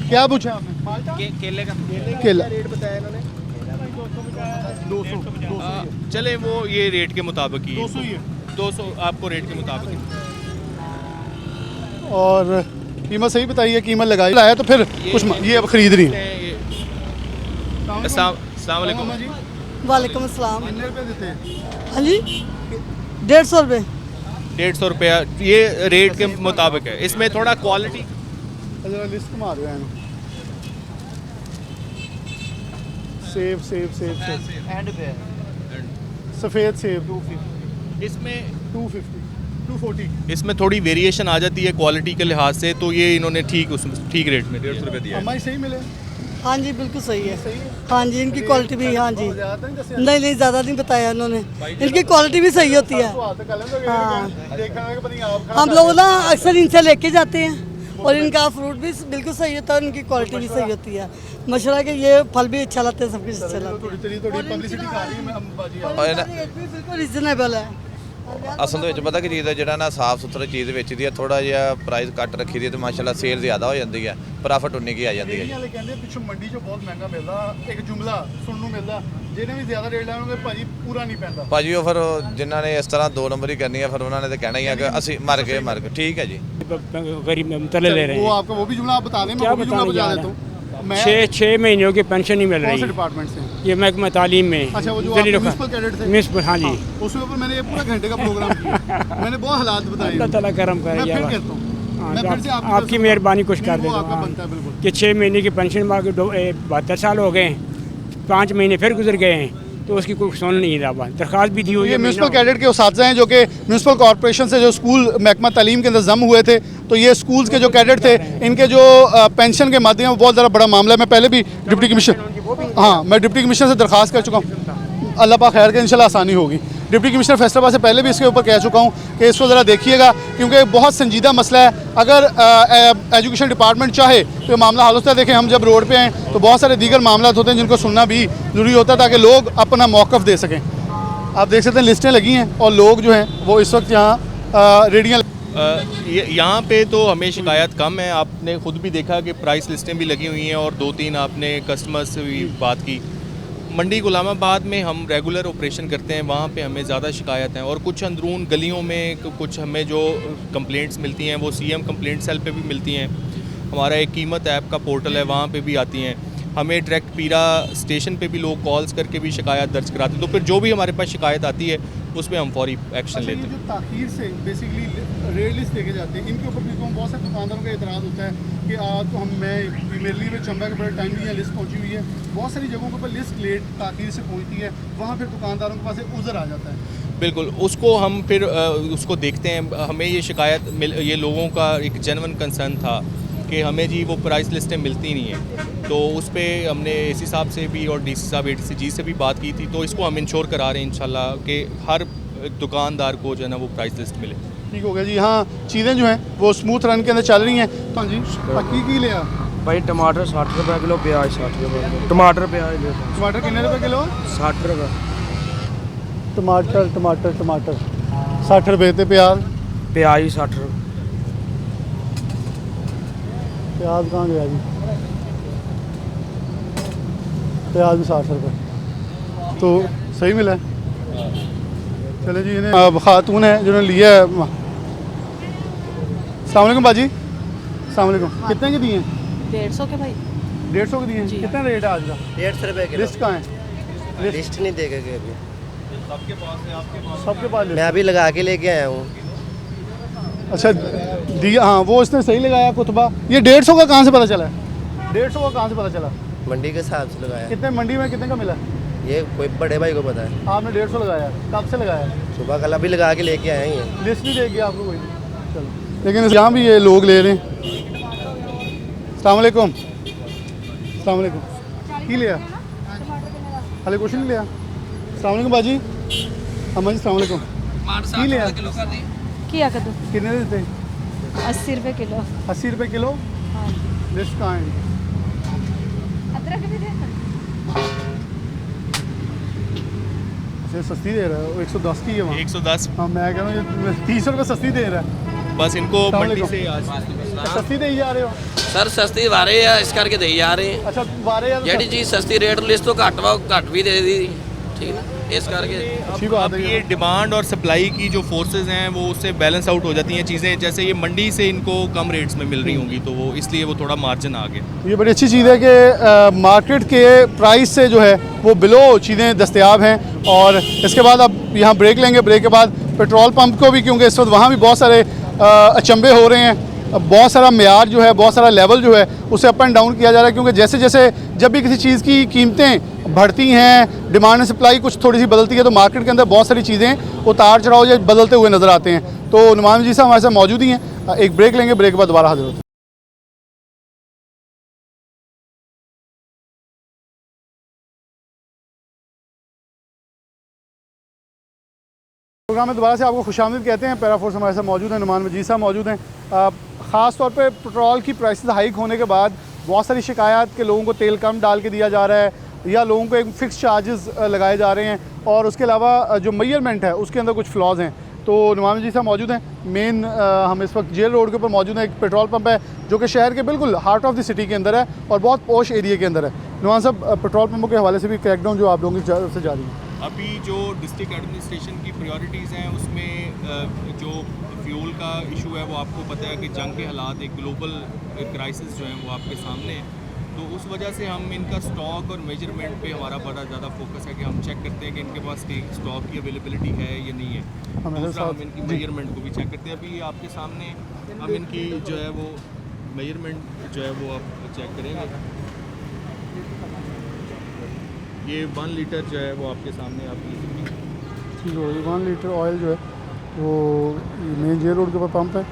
क्या पूछा आपने? केले का केला रेट बताया इन्होंने 200 चले वो ये रेट के मुताबिक ही 200 ही है 200 आपको रेट के मुताबिक ही। और कीमत सही बताइए, कीमत लगाई लाया तो फिर कुछ ये अब खरीद रही है। अस्सलाम वालेकुम। वालेकुम अस्सलाम। कितने रुपए देते हैं? हाँ जी 150 रुपये। 150 रुपया ये रेट के मुताबिक है। इसमें थोड़ा क्वालिटी जरा लिस्ट मार रहे हैं सेब सेब सेब सेब एंड पे सफ़ेद सेब इसमें 250 240 इसमें थोड़ी वेरिएशन आ जाती है क्वालिटी के लिहाज से, तो ये इन्होंने ठीक रेट में 150 रुपये दिया है। हमारी सही मिले हाँ जी बिल्कुल सही है। हाँ जी इनकी क्वालिटी भी हाँ जी नहीं नहीं ज़्यादा नहीं बताया उन्होंने। इनकी क्वालिटी भी सही होती है। हाँ हम लोग ना अक्सर इनसे लेके जाते हैं और इनका फ्रूट भी बिल्कुल सही होता है और इनकी क्वालिटी भी सही होती है। मशरा के ये फल भी अच्छा लगता है, सब कुछ अच्छा लगता है। रेट भी बिल्कुल रिजनेबल है। ਅਸਲ ਦੇ ਵਿੱਚ ਪਤਾ ਕੀ ਚੀਜ਼ ਹੈ, ਜਿਹੜਾ ਨਾ ਸਾਫ਼ ਸੁਥਰੀ ਚੀਜ਼ ਵੇਚਦੀ ਹੈ, ਥੋੜਾ ਜਿਹਾ ਪ੍ਰਾਈਸ ਘੱਟ ਰੱਖੀ ਦੀ ਹੈ ਤੇ ਮਾਸ਼ਾਅੱਲਾ ਸੇਲ ਜ਼ਿਆਦਾ ਹੋ ਜਾਂਦੀ ਹੈ, ਪ੍ਰੋਫਿਟ ਉਨੀ ਕੀ ਆ ਜਾਂਦੀ ਹੈ। ਵਾਲੇ ਕਹਿੰਦੇ ਪਿੱਛੋਂ ਮੰਡੀ 'ਚੋਂ ਬਹੁਤ ਮਹਿੰਗਾ ਮਿਲਦਾ, ਇੱਕ ਜੁਮਲਾ ਸੁਣਨ ਨੂੰ ਮਿਲਦਾ, ਜਿਹਨੇ ਵੀ ਜ਼ਿਆਦਾ ਰੇਟ ਲਾਉਣਗੇ ਭਾਜੀ ਪੂਰਾ ਨਹੀਂ ਪੈਂਦਾ। ਭਾਜੀ ਉਹ ਫਿਰ ਜਿਨ੍ਹਾਂ ਨੇ ਇਸ ਤਰ੍ਹਾਂ 2 ਨੰਬਰ ਹੀ ਕਰਨੀ ਹੈ ਫਿਰ ਉਹਨਾਂ ਨੇ ਤਾਂ ਕਹਿਣਾ ਹੀ ਹੈ ਕਿ ਅਸੀਂ ਮਰ ਗਏ ਠੀਕ ਹੈ ਜੀ। गरीब तले ले रहे वो हैं। आपका वो भी जुमला आप बता दें, मैं क्या वो भी जुमला बताऊं बता यार? देता हूँ। मैं 6 महीनों की पेंशन नहीं मिल कौन से रही। डिपार्टमेंट से? ये महकमा तालीम में। अच्छा वो जो जलील आप म्युनिसिपल कैडेट थे? म्युनिसिपल हाँ जी। उसके ऊपर मैंने ये पूरा घंटे का प्रोग्राम किया, मैंने बहुत हालात बताए। अल्लाह ताला करम करे मैं फिर यार। कहता हूँ, हाँ, मैं तो फिर से आपकी मेहरबानी कुछ कर वो देता आपका हूँ बनता है बिल्कुल। कि 6 महीने की पेंशन मांग 72 साल हो गए, 5 महीने फिर गुजर गए हैं तो उसकी कोई सुन नहीं रहा। दरख्वास्त भी दी हुई ये है। म्यूनसिपल कैडेट के उसातिज़ हैं जो कि म्यूनसिपल कॉर्पोरेशन से जो स्कूल महकमा तालीम के अंदर जम हुए थे, तो ये स्कूल्स के जो कैडेट थे इनके जो पेंशन के माध्यम में बहुत ज़्यादा बड़ा मामला है। मैं पहले भी डिप्टी कमिश्नर मैं डिप्टी कमिश्नर से दरख्वास्त कर चुका हूँ, अल्लाह पाक खैर के इंशाल्लाह आसानी होगी। डिप्टी कमिश्नर फैसलाबाद से पहले भी इसके ऊपर कह चुका हूँ कि इसको ज़रा देखिएगा, क्योंकि एक बहुत संजीदा मसला है। अगर एजुकेशन डिपार्टमेंट चाहे तो ये मामला हल होता है। देखें हम जब रोड पे हैं तो बहुत सारे दीगर मामला होते हैं जिनको सुनना भी ज़रूरी होता है ताकि लोग अपना मौक़िफ़ दे सकें। आप देख सकते हैं लिस्टें लगी हैं और लोग जो हैं वो इस वक्त यहाँ रेडियाँ यहाँ पे तो हमें शिकायत कम है। आपने खुद भी देखा कि प्राइस लिस्टें भी लगी हुई हैं और 2-3 आपने कस्टमर्स से भी बात की। मंडी गुलामाबाद में हम रेगुलर ऑपरेशन करते हैं, वहाँ पे हमें ज़्यादा शिकायत हैं और कुछ अंदरून गलियों में कुछ हमें जो कंप्लेंट्स मिलती हैं वो CM कंप्लेंट सेल पे भी मिलती हैं। हमारा एक कीमत ऐप का पोर्टल है, वहाँ पे भी आती हैं। हमें डायरेक्ट पीरा स्टेशन पे भी लोग कॉल्स करके भी शिकायत दर्ज कराते हैं। तो फिर जो भी हमारे पास शिकायत आती है उस पर हम फौरी एक्शन लेते हैं। जो ताख़ीर से बेसिकली रेट लिस्ट लेके जाते हैं, इनके ऊपर भी बहुत सारे दुकानदारों का एतराज़ होता है कि आज तो मेरे लिए भी चंबा के बड़े टाइम भी लिस्ट पहुंची हुई है। बहुत सारी जगहों पर लिस्ट लेट ताख़ीर से पहुंचती है, वहाँ फिर दुकानदारों के पास एक उज़र आ जाता है। बिल्कुल, उसको हम फिर उसको देखते हैं। हमें ये शिकायत ये लोगों का एक जेन्युइन कंसर्न था कि हमें जी वो प्राइस लिस्टें मिलती नहीं हैं, तो उस पर हमने AC साहब से भी और DC साहब ADC जी से भी बात की थी। तो इसको हम इंश्योर करा रहे हैं इंशाल्लाह कि हर दुकानदार को जो है ना वो प्राइस लिस्ट मिले। ठीक हो गया जी। हाँ चीज़ें जो हैं वो स्मूथ रन के अंदर चल रही हैं। हाँ जी की लिया भाई टमाटर 60 रुपए किलो, प्याज 60 रुपए टमाटर प्याज टमाटर कितने रुपए किलो? 60 रुपए टमाटर 60 रुपए थे। प्याज प्याज 60 रुपए प्याज कहाँ गया जी? प्याज भी 60 रुपये तो सही मिला है। चले जी इन्हें खातून है जिन्होंने लिया है। अस्सलाम वालेकुम बाजी। अस्सलाम वालेकुम। कितने के दिए हैं? 150 के भाई 150 के दिए हैं। कितना रेट है आज का? 150 रुपए लिस्ट कहाँ है? लिस्ट नहीं देगा अभी, सबके पास मैं अभी लगा के लेके आया हूँ। अच्छा दिया, हाँ वो इसने सही लगाया कुतबा। ये 150 का कहाँ से पता चला है? 150 का कहाँ से पता चला? मंडी के हिसाब से लगाया। कितने मंडी में कितने का मिला? ये कोई बड़े भाई को पता है। आपने 150 लगाया, कब से लगाया? सुबह कल अभी लगा के लेके आए हैं। लिस्ट भी देगी आपको कोई? चलो लेकिन यहाँ भी ये लोग ले रहे हैं। अस्सलाम वालेकुम। अस्सलाम वालेकुम। की लिया? हाले कुछ नहीं लिया। अस्सलाम वालेकुम बाजी। अम्मा जी अस्सलाम वालेकुम। की लिया? किया कद्दू कितने देते? 80 रुपये किलो। 80 रुपये किलो। हाँ लिस्ट कहाँ है? अदरक भी दे अच्छा सस्ती दे रहा है, वो 110 की है वहाँ। 110 हाँ मैं कह रहा हूँ ये 30 रुपये सस्ती दे रहा है। बस इनको मंडी अलैकुम। से आज सस्ती दे जा रहे हो? ਸਰ ਸਸਤੀ ਵਾਰੇ ਆ ਇਸ ਕਰਕੇ ਦੇਈ ਜਾ ਰਹੇ अच्छा वारे या तो ਜਿਹੜੀ ਚੀਜ਼ ਸਸਤੀ ਰੇਟ ਲਿਸਟ ਤੋਂ ਘੱਟ ਵਾ ਉਹ ਘੱਟ ਵੀ ਦੇ ਦੀ ਠੀਕ ਹੈ ਇਸ ਕਰਕੇ अच्छी बात अब है ये डिमांड और सप्लाई की जो फोर्सेस हैं वो उससे बैलेंस आउट हो जाती हैं चीज़ें, जैसे ये मंडी से इनको कम रेट्स में मिल रही होंगी तो वो इसलिए वो थोड़ा मार्जिन आ गया। ये बड़ी अच्छी चीज़ है कि मार्केट के प्राइस से जो है वो बिलो चीज़ें दस्तयाब हैं। और इसके बाद अब यहाँ ब्रेक लेंगे, ब्रेक के बाद पेट्रोल पंप को भी, क्योंकि इस वक्त वहाँ भी बहुत सारे अचंभे हो रहे हैं, बहुत सारा म्यार जो है, बहुत सारा लेवल जो है उसे अप एंड डाउन किया जा रहा है, क्योंकि जैसे जैसे जब भी किसी चीज़ की कीमतें बढ़ती हैं, डिमांड एंड सप्लाई कुछ थोड़ी सी बदलती है, तो मार्केट के अंदर बहुत सारी चीज़ें उतार चढ़ाव जो बदलते हुए नज़र आते हैं। तो नुमान जी साहब हमारे साथ मौजूद ही हैं, एक ब्रेक लेंगे, ब्रेक के बाद दोबारा हाजिर होते हैं। प्रोग्राम में दोबारा से आपको खुशामदीद कहते हैं। पैराफोर्स हमारे साथ मौजूद हैं, नुमान मजीद साहब मौजूद हैं। ख़ास तौर पे पेट्रोल की प्राइसेस हाइक होने के बाद बहुत सारी शिकायत के लोगों को तेल कम डाल के दिया जा रहा है या लोगों को एक फ़िक्स चार्जेस लगाए जा रहे हैं, और उसके अलावा जो मेजरमेंट है उसके अंदर कुछ फ्लॉज हैं। तो नुमान जी साहब मौजूद हैं। मेन हम इस वक्त जेल रोड के ऊपर मौजूद हैं। एक पेट्रोल पंप है जो कि शहर के बिल्कुल हार्ट ऑफ द सिटी के अंदर है और बहुत पॉश एरिया के अंदर है। नुमान साहब, पेट्रोल पंपों के हवाले से भी क्रैकडाउन जो आप लोगों की तरफ से जारी है, अभी जो डिस्ट्रिक्ट एडमिनिस्ट्रेशन की प्रायोरिटीज़ हैं उसमें जो फ्यूल का इशू है वो आपको पता है कि जंग के हालात, एक ग्लोबल क्राइसिस जो है वो आपके सामने है, तो उस वजह से हम इनका स्टॉक और मेजरमेंट पे हमारा बड़ा ज़्यादा फोकस है कि हम चेक करते हैं कि इनके पास स्टॉक की अवेलेबिलिटी है या नहीं है। दूसरा हम इनकी मेजरमेंट को भी चेक करते हैं। अभी आपके सामने हम इनकी जो है वो मेजरमेंट जो है वो आप चेक करेंगे। ये 1 लीटर जो है वो आपके सामने आपकी ठीक है। 1 लीटर ऑयल जो है वो मेन जेल रोड के ऊपर पंप है।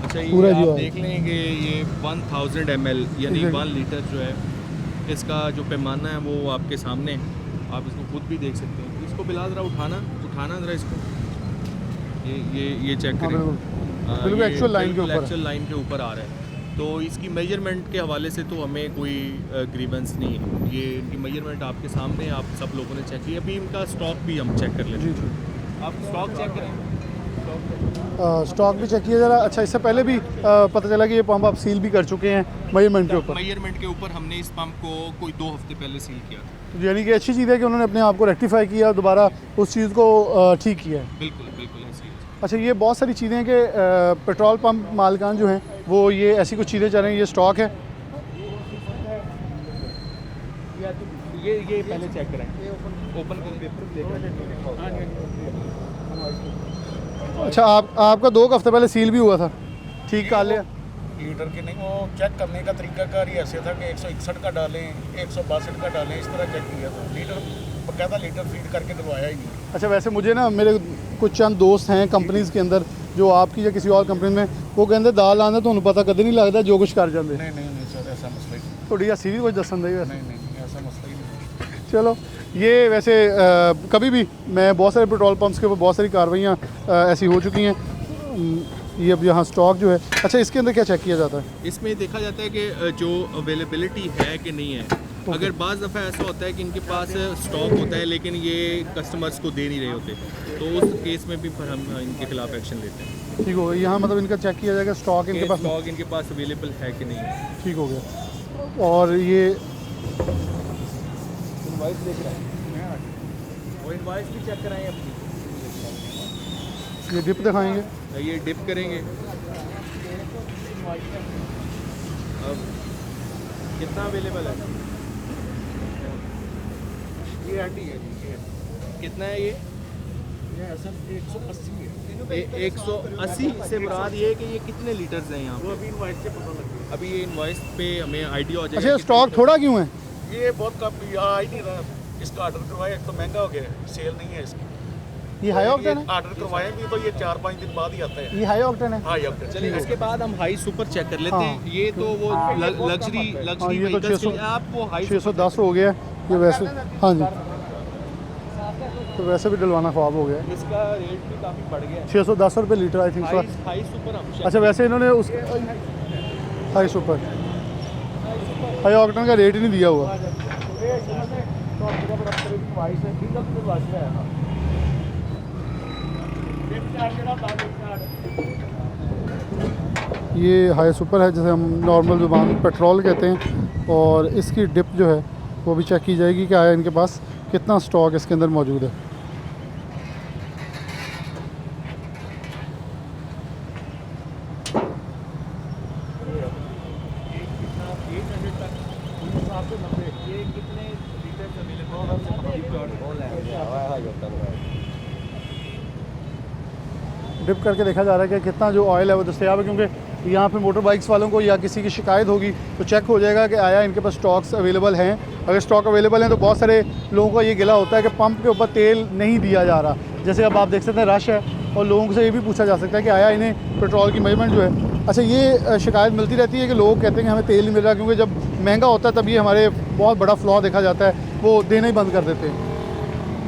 अच्छा, ये पूरा आप जो है। देख लेंगे ये 1000 ml यानी 1 लीटर जो है इसका जो पैमाना है वो आपके सामने है। आप इसको खुद भी देख सकते हैं। इसको बिलाल ज़रा उठाना ज़रा इसको, ये चेक हाँ, करें। बिल्कुल ये एक्चुअल लाइन के बिल्कुल ऊपर एक्चुअल लाइन के ऊपर आ रहा है। तो इसकी मेजरमेंट के हवाले से तो हमें कोई ग्रीवेंस नहीं है। ये इनकी मेजरमेंट आपके सामने है, आप सब लोगों ने चेक की। अभी इनका स्टॉक भी हम चेक कर लेते जी हैं। जी, आप स्टॉक चेक करें। स्टॉक भी चेक किया जा रहा है। अच्छा, इससे पहले भी पता चला कि ये पंप आप सील भी कर चुके हैं मेजरमेंट के ऊपर। मेजरमेंट के ऊपर हमने इस पंप को कोई 2 हफ्ते पहले सील किया था। तो यानी कि अच्छी चीज़ है कि उन्होंने अपने आप को रेक्टिफाई किया, दोबारा उस चीज़ को ठीक किया है। बिल्कुल बिल्कुल ऐसी है। अच्छा, ये बहुत सारी चीज़ें हैं कि पेट्रोल पंप मालिकान जो हैं वो ये ऐसी कुछ चीज़ें चाह रहे हैं। ये स्टॉक है, ये पहले चेक करें, ओपन कर पेपर देख। अच्छा, आपका 2 हफ्ते पहले सील भी हुआ था, ठीक कर लिया? लीटर के नहीं, वो चेक करने का तरीकाकार ही ऐसे था कि 161 का डालें, 162 का डालें, इस तरह चेक किया था। लीटर बकायदा लीटर फीड करके डलवाया ही नहीं। अच्छा, वैसे मुझे ना मेरे कुछ चंद दोस्त हैं कंपनीज़ के अंदर जो आपकी या किसी और कंपनी में, वो कहते दाल आने तो पता कदे नहीं लगता जो कुछ कर जाते। नहीं सर, ऐसा मसला ही नहीं। थोड़ी हसी भी कुछ दसन दे वैसे। नहीं ऐसा मसला ही नहीं। चलो, ये वैसे कभी भी मैं बहुत सारे पेट्रोल पंप्स के ऊपर बहुत सारी कार्रवाइयाँ ऐसी हो चुकी हैं। ये अब यहाँ स्टॉक जो है, अच्छा इसके अंदर क्या चेक किया जाता है? इसमें देखा जाता है कि जो अवेलेबिलिटी है कि नहीं है। अगर बाज़ दफ़ा ऐसा होता है कि इनके पास स्टॉक होता है लेकिन ये कस्टमर्स को दे नहीं रहे होते, तो उस केस में भी फिर हम इनके खिलाफ एक्शन लेते हैं। ठीक हो गया, यहाँ मतलब इनका चेक किया जाएगा स्टॉक इनके पास अवेलेबल है कि नहीं है। ठीक हो गया। और ये इनवॉइस देख रहे हैं, वो इनवॉइस भी चेक कराएं अपनी। ये डिप दिखाएंगे, ये डिप करेंगे। अब कितना अवेलेबल है? ये एंटी है, कितना है ये? सर 180 है। 180 से मुराद ये है कि ये कितने लीटर्स हैं यहाँ वो अभी इनवाइस से पता लग गया। अभी ये इनवॉइस पे हमें आइडिया हो जाएगा। अच्छा, स्टॉक थोड़ा क्यों है? ये बहुत कम आ ही नहीं रहा। इसका ऑर्डर करवाया, एक तो महंगा हो गया है, सेल नहीं है इसकी। ये हाई ऑक्टेन है? ऑर्डर करवाए भी तो ये 4-5 दिन बाद ही आता है। ये हाई ऑक्टेन है? High octane. चलिए, इसके बाद हम हाई सुपर चेक कर लेते हैं। ये तो वो लग्जरी ये तो व्हीकल्स के लिए आप वो हाई 610 हो गया ये वैसे। हाँ जी, तो वैसे भी डलवाना ख्वाब हो गया। इसका रेट भी काफ़ी बढ़ गया है। 610 रुपये litre I think. High super हम अच्छा, वैसे इन्होंने उस हाई सुपर हाई ऑक्टेन का रेट ही नहीं दिया हुआ। ये हाई सुपर है जिसे हम नॉर्मल ज़ुबान में पेट्रोल कहते हैं, और इसकी डिप जो है वो भी चेक की जाएगी कि आया इनके पास कितना स्टॉक इसके अंदर मौजूद है। डिप करके देखा जा रहा है कि कितना जो ऑयल है वो दस्तयाब है, क्योंकि यहाँ पे मोटर बाइक्स वालों को या किसी की शिकायत होगी तो चेक हो जाएगा कि आया इनके पास स्टॉक्स अवेलेबल हैं। अगर स्टॉक अवेलेबल हैं तो बहुत सारे लोगों का ये गिला होता है कि पंप के ऊपर तेल नहीं दिया जा रहा। जैसे अब आप देख सकते हैं रश है, और लोगों से ये भी पूछा जा सकता है कि आया इन्हें पेट्रोल की मेजरमेंट जो है। अच्छा, ये शिकायत मिलती रहती है कि लोग कहते हैं कि हमें तेल नहीं मिल रहा, क्योंकि जब महंगा होता है तब ये हमारे बहुत बड़ा फ्लॉ देखा जाता है, वो देना ही बंद कर देते हैं।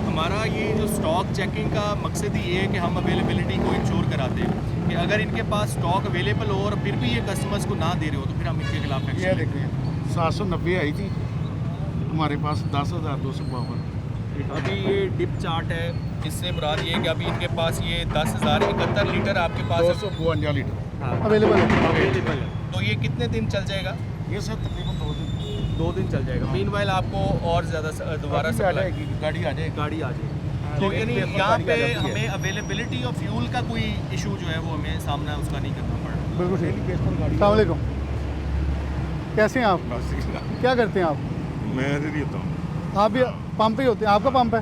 हमारा ये जो स्टॉक चेकिंग का मकसद ही ये है कि हम अवेलेबिलिटी को इंश्योर कराते हैं कि अगर इनके पास स्टॉक अवेलेबल हो और फिर भी ये कस्टमर्स को ना दे रहे हो तो फिर हम इनके खिलाफ ये एक्शन देखिए 790 आई थी हमारे पास 10,252। अभी ये डिप चार्ट है, इससे मुराद ये है कि अभी इनके पास ये 10,071 लीटर आपके पास 252 लीटर अवेलेबल है। अवेलेबल है। तो ये कितने दिन चल जाएगा? ये सर तकरीबन 2 दिन चल जाएगा। मीनवाइल आपको और ज़्यादा दोबारा आ जाएगी, गाड़ी आ जाएगी। गाड़ी आ जाएगी। तो यानी यहाँ पे हमें अवेलेबिलिटी ऑफ फ्यूल का कोई इशू जो है वो हमें सामना उसका नहीं करना पड़ रहा। बिल्कुल ठीक। अस्सलाम वालेकुम, कैसे हैं आप? क्या करते हैं आप? मैं इधर ही होता हूँ। आप भी पंप पे ही होते हैं? आपका पंप है?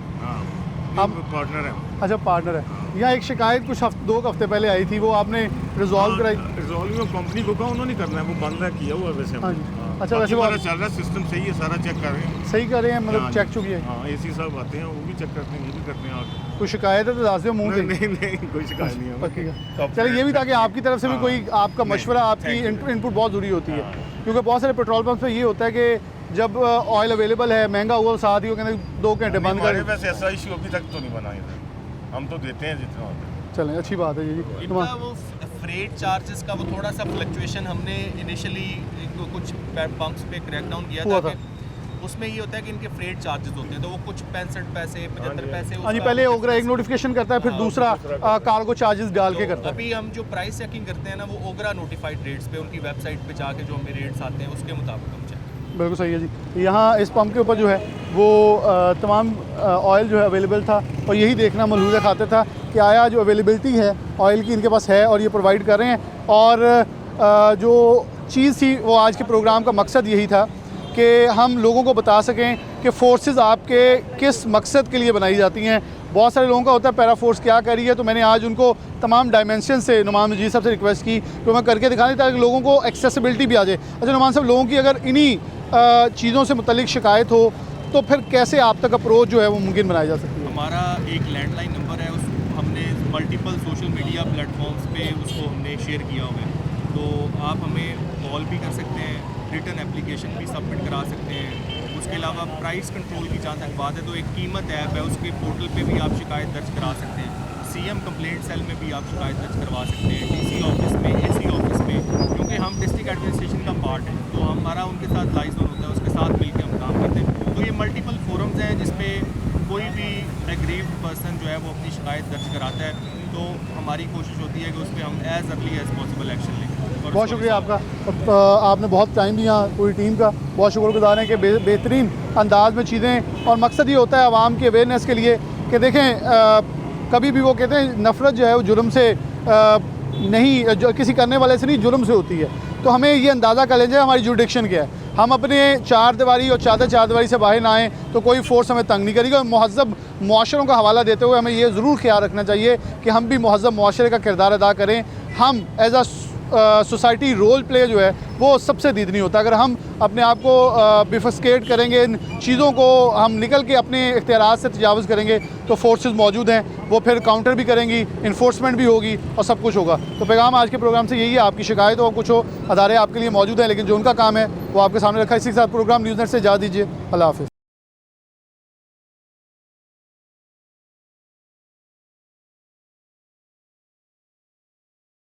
आप पार्टनर हैं? अच्छा, पार्टनर है। यहाँ एक शिकायत कुछ 2 हफ्ते पहले आई थी, वो आपने रिजॉल्व कराई? रिजॉल्व में कंपनी को कहा उन्होंने करना है, वो बंद है किया हुआ है वैसे। हाँ जी। अच्छा, वैसे वो चल रहा है, सिस्टम सही है, सारा चेक कर रहे हैं। सही कर रहे हैं, मतलब हाँ, चेक चुकी है। हाँ, एसी साहब आते हैं, वो भी चेक करते हैं, ये भी करते हैं। आप कोई शिकायत है तो दास दो मुँह से। नहीं कोई शिकायत नहीं है। पक्की का। चलिए, ये भी था कि आपकी तरफ से भी कोई आपका मशवरा, आपकी इनपुट बहुत ज़रूरी होती है, क्योंकि बहुत सारे पेट्रोल पंप पे ये होता है कि जब ऑयल अवेलेबल है, महंगा हुआ, साथ ही वो कहते हैं 2 घंटे बंद कर। वैसे ऐसा इशू अभी तक तो नहीं बना इधर, हम तो देते हैं जितना होता है। चलें, अच्छी बात है जी। इनका वो फ्रेट चार्जेस का वो थोड़ा सा फ्लक्चुएशन हमने इनिशियली कुछ पंप्स पे क्रैकडाउन किया था। उसमें ये होता है कि इनके फ्रेट चार्जेस होते हैं, तो वो कुछ 65 पैसे 75 पैसे। हाँ जी, पहले ओगरा एक नोटिफिकेशन करता है, फिर दूसरा कार्गो चार्जेस डाल के करता है। अभी हम जो प्राइस चेकिंग करते हैं ना, वो ओगरा नोटिफाइड रेट्स पे उनकी वेबसाइट पे जाके जो हमें रेट्स आते हैं उसके मुताबिक हम चेक। बिल्कुल सही है जी। यहाँ इस पंप के ऊपर जो है वो तमाम ऑयल जो है अवेलेबल था, और यही देखना मलहूज़ खाते था कि आया जो अवेलेबिलिटी है ऑयल की इनके पास है और ये प्रोवाइड कर रहे हैं। और जो चीज़ थी वो आज के प्रोग्राम का मकसद यही था कि हम लोगों को बता सकें कि फोर्सेस आपके किस मकसद के लिए बनाई जाती हैं। बहुत सारे लोगों का होता है पैरा फोर्स क्या कर रही है, तो मैंने आज उनको तमाम डायमेंशन से नुमान मजीद साहब से रिक्वेस्ट की कि मैं करके दिखाने ताकि लोगों को एक्सेसिबिलिटी भी आ जाए। अच्छा नुमान साहब, लोगों की अगर इन्हीं चीज़ों से मुतल्लिक शिकायत हो तो फिर कैसे आप तक अप्रोच जो है वो मुमकिन बनाई जा सकती है? हमारा एक लैंडलाइन नंबर है, उस हमने मल्टीपल सोशल मीडिया प्लेटफॉर्म्स पे उसको हमने शेयर किया हुआ है, तो आप हमें कॉल भी कर सकते हैं, रिटन एप्लीकेशन भी सबमिट करा सकते हैं। उसके अलावा प्राइस कंट्रोल की जहाँ तक बात है तो एक कीमत ऐप है, उसके पोर्टल पे भी आप शिकायत दर्ज करा सकते हैं। सीएम कंप्लेंट सेल में भी आप शिकायत दर्ज करवा सकते हैं, डीसी ऑफिस में, एसी ऑफिस में, क्योंकि हम डिस्ट्रिक्ट एडमिनिस्ट्रेशन का पार्ट है, तो हमारा उनके साथ लाइजन होता है, उसके साथ मिलकर हम काम करते हैं। तो ये मल्टीपल फोरम्स हैं जिसपे कोई भी एग्रीव्ड पर्सन जो है वो अपनी शिकायत दर्ज कराता है, तो हमारी कोशिश होती है कि उस पर हम as early as possible action लें। बहुत शुक्रिया आपका, आपने बहुत टाइम दिया पूरी टीम का, बहुत शुक्रगुजार हैं कि बेहतरीन अंदाज में चीज़ें, और मकसद ये होता है आवाम की अवेयरनेस के लिए कि देखें कभी भी वो कहते हैं नफ़रत जो है वो जुर्म से नहीं, जो किसी करने वाले से नहीं जुर्म से होती है। तो हमें ये अंदाज़ा कर लीजिए हमारी जुडिक्शन क्या है। हम अपने 4 दीवारी और चादर दीवारी से बाहर ना आएँ तो कोई फोर्स हमें तंग नहीं करेगी। और महज़्ज़ब मुआशरों का हवाला देते हुए हमें ये ज़रूर ख्याल रखना चाहिए कि हम भी महज़्ज़ब मुआशरे का किरदार अदा करें। हम as a society role play जो है वो सबसे दीद नहीं होता। अगर हम अपने आप को बिफस्केट करेंगे, इन चीज़ों को हम निकल के अपने इख्तियारात से तजावुज़ करेंगे, तो फोर्सेस मौजूद हैं, वो फिर काउंटर भी करेंगी, इन्फोर्समेंट भी होगी और सब कुछ होगा। तो पैगाम आज के प्रोग्राम से यही है, आपकी शिकायत हो कुछ हो, अदारे आपके लिए मौजूद हैं, लेकिन जो उनका काम है वो आपके सामने रखा है। इसी के साथ प्रोग्राम न्यूज़नेट से इजाज़त दीजिए। अल्लाह हाफ़िज़।